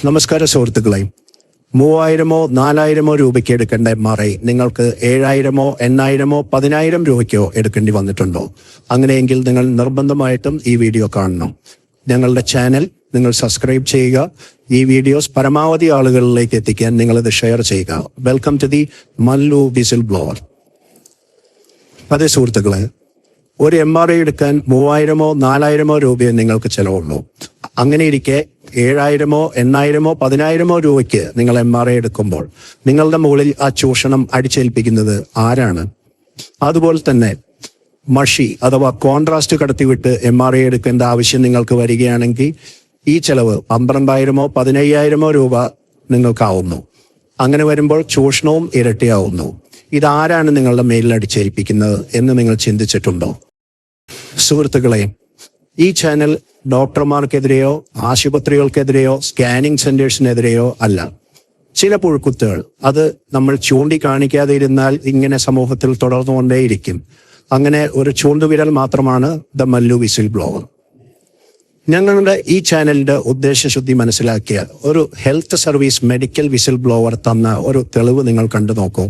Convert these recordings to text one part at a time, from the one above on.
നമസ്കാരം സുഹൃത്തുക്കളെ, 3000-ഓ 4000-ഓ രൂപയ്ക്ക് എടുക്കേണ്ട MRI നിങ്ങൾക്ക് 7000-ഓ 8000-ഓ 10000 രൂപയ്ക്കോ എടുക്കേണ്ടി വന്നിട്ടുണ്ടോ? അങ്ങനെയെങ്കിൽ നിങ്ങൾ നിർബന്ധമായിട്ടും ഈ വീഡിയോ കാണണം. ഞങ്ങളുടെ ചാനൽ നിങ്ങൾ സബ്സ്ക്രൈബ് ചെയ്യുക. ഈ വീഡിയോസ് പരമാവധി ആളുകളിലേക്ക് എത്തിക്കാൻ നിങ്ങളിത് ഷെയർ ചെയ്യുക. Welcome to the Mallu whistleblower. അതെ സുഹൃത്തുക്കളെ, ഒരു MRI എടുക്കാൻ 3000-ഓ 4000-ഓ രൂപയെ നിങ്ങൾക്ക് ചിലവുള്ളൂ. അങ്ങനെയിരിക്കെ 7000-ഓ 8000-ഓ 10000-ഓ രൂപയ്ക്ക് നിങ്ങൾ MRI എടുക്കുമ്പോൾ നിങ്ങളുടെ മുകളിൽ ആ ചൂഷണം അടിച്ചേൽപ്പിക്കുന്നത് ആരാണ്? അതുപോലെ തന്നെ മഷി അഥവാ കോൺട്രാസ്റ്റ് കടത്തിവിട്ട് MRI എടുക്കേണ്ട ആവശ്യം നിങ്ങൾക്ക് വരികയാണെങ്കിൽ ഈ ചെലവ് 12000-ഓ 15000-ഓ രൂപ നിങ്ങൾക്കാവുന്നു. അങ്ങനെ വരുമ്പോൾ ചൂഷണവും ഇരട്ടിയാവുന്നു. ഇതാരാണ് നിങ്ങളുടെ മേലിൽ അടിച്ചേൽപ്പിക്കുന്നത് എന്ന് നിങ്ങൾ ചിന്തിച്ചിട്ടുണ്ടോ? സുഹൃത്തുക്കളെ, ഈ ചാനൽ ഡോക്ടർമാർക്കെതിരെയോ ആശുപത്രികൾക്കെതിരെയോ സ്കാനിങ് സെന്റേഴ്സിനെതിരെയോ അല്ല. ചില പുഴുക്കുത്തുകൾ അത് നമ്മൾ ചൂണ്ടിക്കാണിക്കാതെ ഇരുന്നാൽ ഇങ്ങനെ സമൂഹത്തിൽ തുടർന്നുകൊണ്ടേയിരിക്കും. അങ്ങനെ ഒരു ചൂണ്ടുവിരൽ മാത്രമാണ് ദ മല്ലു വിസിൽ ബ്ലോവർ. ഞങ്ങളുടെ ഈ ചാനലിന്റെ ഉദ്ദേശശുദ്ധി മനസ്സിലാക്കിയ ഒരു health service medical whistle blower തന്ന ഒരു തെളിവ് നിങ്ങൾ കണ്ടു നോക്കൂ.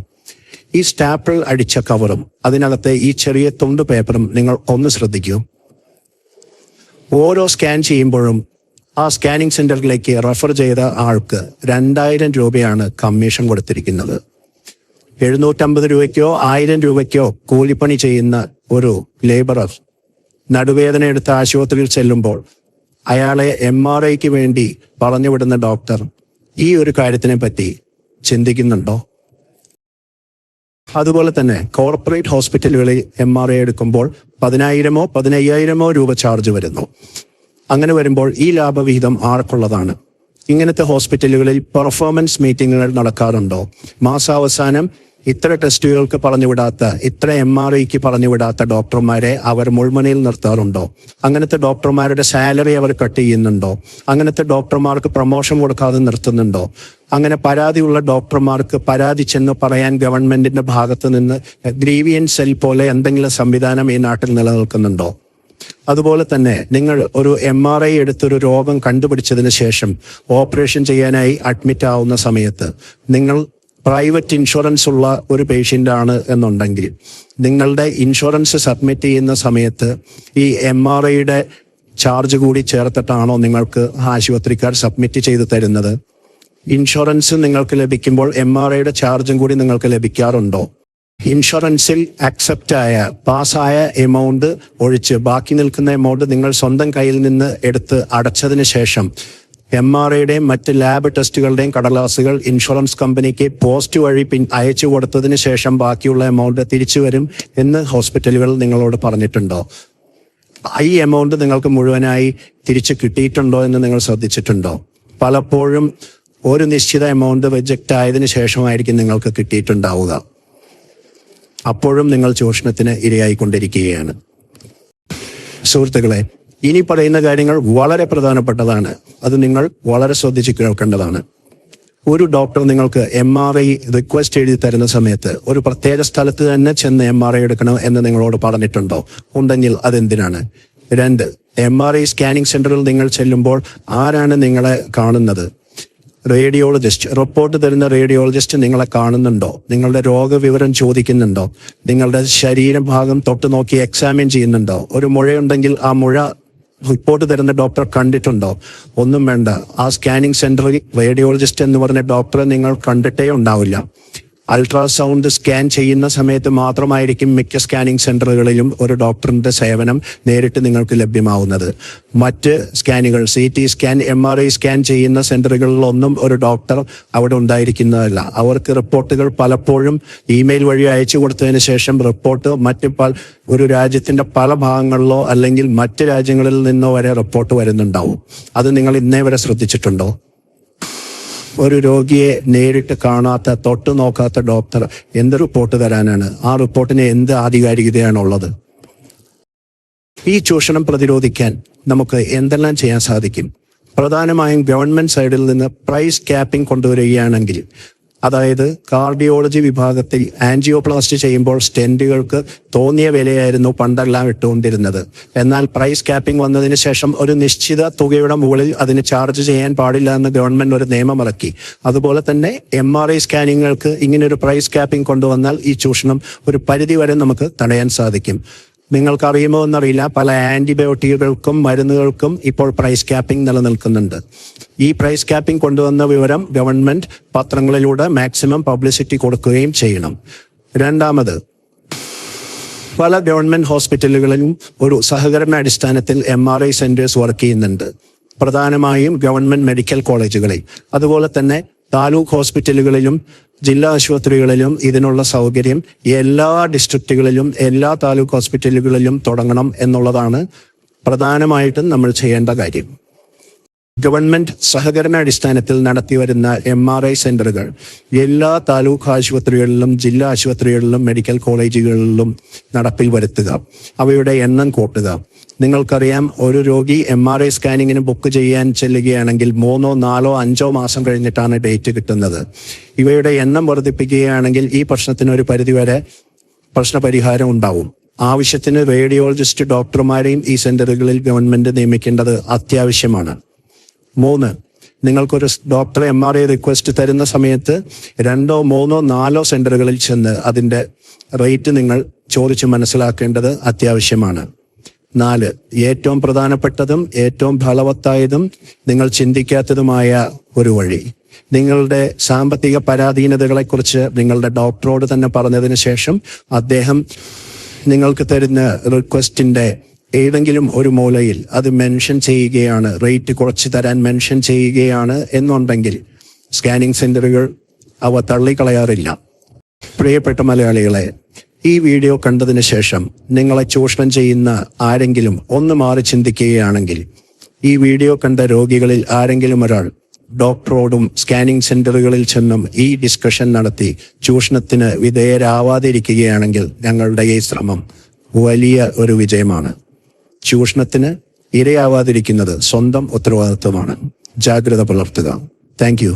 ഈ സ്റ്റാപ്പിൾ അടിച്ച കവറും അതിനകത്തെ ഈ ചെറിയ തുണ്ട് പേപ്പറും നിങ്ങൾ ഒന്ന് ശ്രദ്ധിക്കൂ. ഓരോ സ്കാൻ ചെയ്യുമ്പോഴും ആ സ്കാനിങ് സെന്ററിലേക്ക് റെഫർ ചെയ്ത ആൾക്ക് 2000 രൂപയാണ് കമ്മീഷൻ കൊടുത്തിരിക്കുന്നത്. 750 രൂപയ്ക്കോ 1000 രൂപയ്ക്കോ കൂലിപ്പണി ചെയ്യുന്ന ഒരു ലേബറർ നടുവേദന എടുത്ത് ആശുപത്രിയിൽ ചെല്ലുമ്പോൾ അയാളെ MRIക്ക് വേണ്ടി പറഞ്ഞുവിടുന്ന ഡോക്ടർ ഈ ഒരു കാര്യത്തിനെ പറ്റി ചിന്തിക്കുന്നുണ്ടോ? അതുപോലെ തന്നെ കോർപ്പറേറ്റ് ഹോസ്പിറ്റലുകളിൽ MRI എടുക്കുമ്പോൾ 10000-ഓ 15000-ഓ രൂപ ചാർജ് വരുന്നു. അങ്ങനെ വരുമ്പോൾ ഈ ലാഭവിഹിതം ആർക്കുള്ളതാണ്? ഇങ്ങനത്തെ ഹോസ്പിറ്റലുകളിൽ പെർഫോമൻസ് മീറ്റിങ്ങുകൾ നടക്കാറുണ്ടോ? മാസാവസാനം ഇത്ര ടെസ്റ്റുകൾക്ക് പറഞ്ഞുവിടാത്ത, ഇത്ര MRIക്ക് പറഞ്ഞുവിടാത്ത ഡോക്ടർമാരെ അവർ മുൾമുനയിൽ നിർത്താറുണ്ടോ? അങ്ങനത്തെ ഡോക്ടർമാരുടെ സാലറി അവർ കട്ട് ചെയ്യുന്നുണ്ടോ? അങ്ങനത്തെ ഡോക്ടർമാർക്ക് പ്രൊമോഷൻ കൊടുക്കാതെ നിർത്തുന്നുണ്ടോ? അങ്ങനെ പരാതിയുള്ള ഡോക്ടർമാർക്ക് പരാതി ചെന്ന് പറയാൻ ഗവൺമെന്റിന്റെ ഭാഗത്ത് നിന്ന് ഗ്രീവിയൻസ് സെൽ പോലെ എന്തെങ്കിലും സംവിധാനം ഈ നാട്ടിൽ നിലനിൽക്കുന്നുണ്ടോ? അതുപോലെ തന്നെ നിങ്ങൾ ഒരു MRI എടുത്തൊരു രോഗം കണ്ടുപിടിച്ചതിന് ശേഷം ഓപ്പറേഷൻ ചെയ്യാനായി അഡ്മിറ്റ് ആവുന്ന സമയത്ത് നിങ്ങൾ പ്രൈവറ്റ് ഇൻഷുറൻസ് ഉള്ള ഒരു പേഷ്യൻ്റ് ആണ് എന്നുണ്ടെങ്കിൽ നിങ്ങളുടെ ഇൻഷുറൻസ് സബ്മിറ്റ് ചെയ്യുന്ന സമയത്ത് ഈ MRIയുടെ ചാർജ് കൂടി ചേർത്തിട്ടാണോ നിങ്ങൾക്ക് ആശുപത്രിക്കാർ സബ്മിറ്റ് ചെയ്ത് തരുന്നത്? ഇൻഷുറൻസ് നിങ്ങൾക്ക് ലഭിക്കുമ്പോൾ MRIയുടെ ചാർജും കൂടി നിങ്ങൾക്ക് ലഭിക്കാറുണ്ടോ? ഇൻഷുറൻസിൽ അക്സെപ്റ്റ് ആയ പാസ്സായ എമൗണ്ട് ഒഴിച്ച് ബാക്കി നിൽക്കുന്ന എമൗണ്ട് നിങ്ങൾ സ്വന്തം കയ്യിൽ നിന്ന് എടുത്ത് അടച്ചതിന് ശേഷം MRIയുടെയും മറ്റ് ലാബ് ടെസ്റ്റുകളുടെയും കടലാസുകൾ ഇൻഷുറൻസ് കമ്പനിക്ക് പോസ്റ്റ് വഴി അയച്ചു കൊടുത്തതിന് ശേഷം ബാക്കിയുള്ള എമൗണ്ട് തിരിച്ചു വരും എന്ന് ഹോസ്പിറ്റലുകൾ നിങ്ങളോട് പറഞ്ഞിട്ടുണ്ടോ? ഈ എമൗണ്ട് നിങ്ങൾക്ക് മുഴുവനായി തിരിച്ചു കിട്ടിയിട്ടുണ്ടോ എന്ന് നിങ്ങൾ ശ്രദ്ധിച്ചിട്ടുണ്ടോ? പലപ്പോഴും ഒരു നിശ്ചിത എമൗണ്ട് റിജക്റ്റ് ആയതിനു ശേഷമായിരിക്കും നിങ്ങൾക്ക് കിട്ടിയിട്ടുണ്ടാവുക. അപ്പോഴും നിങ്ങൾ ചൂഷണത്തിന് ഇരയായിക്കൊണ്ടിരിക്കുകയാണ്. സുഹൃത്തുക്കളെ, ഇനി പറയുന്ന കാര്യങ്ങൾ വളരെ പ്രധാനപ്പെട്ടതാണ്. അത് നിങ്ങൾ വളരെ ശ്രദ്ധിച്ച് കേൾക്കേണ്ടതാണ്. ഒരു ഡോക്ടർ നിങ്ങൾക്ക് MRI റിക്വസ്റ്റ് എഴുതി തരുന്ന സമയത്ത് ഒരു പ്രത്യേക സ്ഥലത്ത് തന്നെ ചെന്ന് MRI എടുക്കണം എന്ന് നിങ്ങളോട് പറഞ്ഞിട്ടുണ്ടോ? ഉണ്ടെങ്കിൽ അതെന്തിനാണ്? 2, MRI സ്കാനിങ് സെന്ററിൽ നിങ്ങൾ ചെല്ലുമ്പോൾ ആരാണ് നിങ്ങളെ കാണുന്നത്? റേഡിയോളജിസ്റ്റ്. റിപ്പോർട്ട് തരുന്ന റേഡിയോളജിസ്റ്റ് നിങ്ങളെ കാണുന്നുണ്ടോ? നിങ്ങളുടെ രോഗവിവരം ചോദിക്കുന്നുണ്ടോ? നിങ്ങളുടെ ശരീരഭാഗം തൊട്ട് നോക്കി എക്സാമിൻ ചെയ്യുന്നുണ്ടോ? ഒരു മുഴയുണ്ടെങ്കിൽ ആ മുഴ റിപ്പോർട്ട് തരുന്ന ഡോക്ടർ കണ്ടിട്ടുണ്ടോ? ഒന്നും വേണ്ട. ആ സ്കാനിങ് സെന്ററിൽ റേഡിയോളജിസ്റ്റ് എന്ന് പറഞ്ഞ ഡോക്ടറെ നിങ്ങൾ കണ്ടിട്ടേ ഉണ്ടാവില്ല. അൾട്രാസൗണ്ട് സ്കാൻ ചെയ്യുന്ന സമയത്ത് മാത്രമായിരിക്കും മിക്ക സ്കാനിങ് സെന്ററുകളിലും ഒരു ഡോക്ടറിന്റെ സേവനം നേരിട്ട് നിങ്ങൾക്ക് ലഭ്യമാവുന്നത്. മറ്റ് സ്കാനുകൾ, CT സ്കാൻ, MRI സ്കാൻ ചെയ്യുന്ന സെന്ററുകളിലൊന്നും ഒരു ഡോക്ടർ അവിടെ ഉണ്ടായിരിക്കുന്നതല്ല. അവർക്ക് റിപ്പോർട്ടുകൾ പലപ്പോഴും ഇമെയിൽ വഴി അയച്ചു കൊടുത്തതിന് ശേഷം റിപ്പോർട്ട് ഒരു രാജ്യത്തിന്റെ പല ഭാഗങ്ങളിലോ അല്ലെങ്കിൽ മറ്റ് രാജ്യങ്ങളിൽ നിന്നോ വരെ റിപ്പോർട്ട് വരുന്നുണ്ടാവും. അത് നിങ്ങൾ ഇന്നേ വരെ ശ്രദ്ധിച്ചിട്ടുണ്ടോ? ഒരു രോഗിയെ നേരിട്ട് കാണാത്ത, തൊട്ട് നോക്കാത്ത ഡോക്ടർ എന്ത് റിപ്പോർട്ട് തരാനാണ്? ആ റിപ്പോർട്ടിന് എന്ത് ആധികാരികതയാണുള്ളത്? ഈ ചൂഷണം പ്രതിരോധിക്കാൻ നമുക്ക് എന്തെല്ലാം ചെയ്യാൻ സാധിക്കും? പ്രധാനമായും ഗവൺമെന്റ് സൈഡിൽ നിന്ന് പ്രൈസ് ക്യാപ്പിംഗ് കൊണ്ടുവരികയാണെങ്കിൽ അതായത് കാർഡിയോളജി വിഭാഗത്തിൽ ആൻജിയോപ്ലാസ്റ്റി ചെയ്യുമ്പോൾ സ്റ്റെന്റുകൾക്ക് തോന്നിയ വിലയായിരുന്നു പണ്ടെല്ലാം ഇട്ടുകൊണ്ടിരുന്നത്. എന്നാൽ പ്രൈസ് ക്യാപ്പിംഗ് വന്നതിന് ശേഷം ഒരു നിശ്ചിത തുകയുടെ മുകളിൽ അതിന് ചാർജ് ചെയ്യാൻ പാടില്ല എന്ന് ഗവൺമെന്റ് ഒരു നിയമം ഇറക്കി. അതുപോലെ തന്നെ MRI സ്കാനിങ്ങുകൾക്ക് ഇങ്ങനൊരു പ്രൈസ് ക്യാപ്പിംഗ് കൊണ്ടുവന്നാൽ ഈ ചൂഷണം ഒരു പരിധി വരെ നമുക്ക് തടയാൻ സാധിക്കും. നിങ്ങൾക്കറിയുമോ എന്നറിയില്ല, പല ആന്റിബയോട്ടിക്കുകൾക്കും മരുന്നുകൾക്കും ഇപ്പോൾ പ്രൈസ് ക്യാപ്പിംഗ് നിലനിൽക്കുന്നുണ്ട്. ഈ പ്രൈസ് ക്യാപ്പിംഗ് കൊണ്ടുവന്ന വിവരം ഗവൺമെന്റ് പത്രങ്ങളിലൂടെ മാക്സിമം പബ്ലിസിറ്റി കൊടുക്കുകയും ചെയ്യണം. രണ്ടാമത്, പല ഗവൺമെന്റ് ഹോസ്പിറ്റലുകളിലും ഒരു സഹകരണ അടിസ്ഥാനത്തിൽ MRI സെന്റേഴ്സ് വർക്ക് ചെയ്യുന്നുണ്ട്, പ്രധാനമായും ഗവൺമെന്റ് മെഡിക്കൽ കോളേജുകളിൽ. അതുപോലെ തന്നെ താലൂക്ക് ഹോസ്പിറ്റലുകളിലും ജില്ലാ ആശുപത്രികളിലും ഇതിനുള്ള സൗകര്യം എല്ലാ ഡിസ്ട്രിക്റ്റുകളിലും എല്ലാ താലൂക്ക് ഹോസ്പിറ്റലുകളിലും തുടങ്ങണം എന്നുള്ളതാണ് പ്രധാനമായിട്ടും നമ്മൾ ചെയ്യേണ്ട കാര്യം. ഗവൺമെന്റ് സഹകരണ അടിസ്ഥാനത്തിൽ നടത്തിവരുന്ന MRI സെന്ററുകൾ എല്ലാ താലൂക്ക് ആശുപത്രികളിലും ജില്ലാ ആശുപത്രികളിലും മെഡിക്കൽ കോളേജുകളിലും നടപ്പിൽ വരുത്തുക, അവയുടെ എണ്ണം കൂട്ടുക. നിങ്ങൾക്കറിയാം, ഒരു രോഗി MRI സ്കാനിങ്ങിന് ബുക്ക് ചെയ്യാൻ ചെല്ലുകയാണെങ്കിൽ 3, 4, 5 മാസം കഴിഞ്ഞിട്ടാണ് ഡേറ്റ് കിട്ടുന്നത്. ഇവയുടെ എണ്ണം വർദ്ധിപ്പിക്കുകയാണെങ്കിൽ ഈ പ്രശ്നത്തിന് ഒരു പരിധിവരെ പ്രശ്നപരിഹാരം ഉണ്ടാവും. ആവശ്യത്തിന് റേഡിയോളജിസ്റ്റ് ഡോക്ടർമാരെയും ഈ സെന്ററുകളിൽ ഗവൺമെന്റ് നിയമിക്കേണ്ടത് അത്യാവശ്യമാണ്. 3, നിങ്ങൾക്കൊരു ഡോക്ടറെ MRI റിക്വസ്റ്റ് തരുന്ന സമയത്ത് 2, 3, 4 സെന്ററുകളിൽ ചെന്ന് അതിന്റെ റേറ്റ് നിങ്ങൾ ചോദിച്ച് മനസ്സിലാക്കേണ്ടത് അത്യാവശ്യമാണ്. 4, ഏറ്റവും പ്രധാനപ്പെട്ടതും ഏറ്റവും ഫലവത്തായതും നിങ്ങൾ ചിന്തിക്കാത്തതുമായ ഒരു വഴി, നിങ്ങളുടെ സാമ്പത്തിക പരാധീനതകളെക്കുറിച്ച് നിങ്ങളുടെ ഡോക്ടറോട് തന്നെ പറഞ്ഞതിന് ശേഷം അദ്ദേഹം നിങ്ങൾക്ക് തരുന്ന റിക്വസ്റ്റിന്റെ ഏതെങ്കിലും ഒരു മൂലയിൽ അത് മെൻഷൻ ചെയ്യുകയാണ്, റേറ്റ് കുറച്ച് തരാൻ മെൻഷൻ ചെയ്യുകയാണ് എന്നുണ്ടെങ്കിൽ സ്കാനിങ് സെന്ററുകൾ അവ തള്ളിക്കളയാറില്ല. പ്രിയപ്പെട്ട മലയാളികളെ, ഈ വീഡിയോ കണ്ടതിന് ശേഷം നിങ്ങളെ ചൂഷണം ചെയ്യുന്ന ആരെങ്കിലും ഒന്ന് മാറി ചിന്തിക്കുകയാണെങ്കിൽ, ഈ വീഡിയോ കണ്ട രോഗികളിൽ ആരെങ്കിലും ഒരാൾ ഡോക്ടറോടും സ്കാനിങ് സെന്ററുകളിൽ ചെന്നും ഈ ഡിസ്കഷൻ നടത്തി ചൂഷണത്തിന് വിധേയരാവാതിരിക്കുകയാണെങ്കിൽ ഞങ്ങളുടെ ഈ ശ്രമം വലിയ ഒരു വിജയമാണ്. ചൂഷണത്തിന് ഇരയാവാതിരിക്കുന്നത് സ്വന്തം ഉത്തരവാദിത്വമാണ്. ജാഗ്രത പുലർത്തുക. Thank you.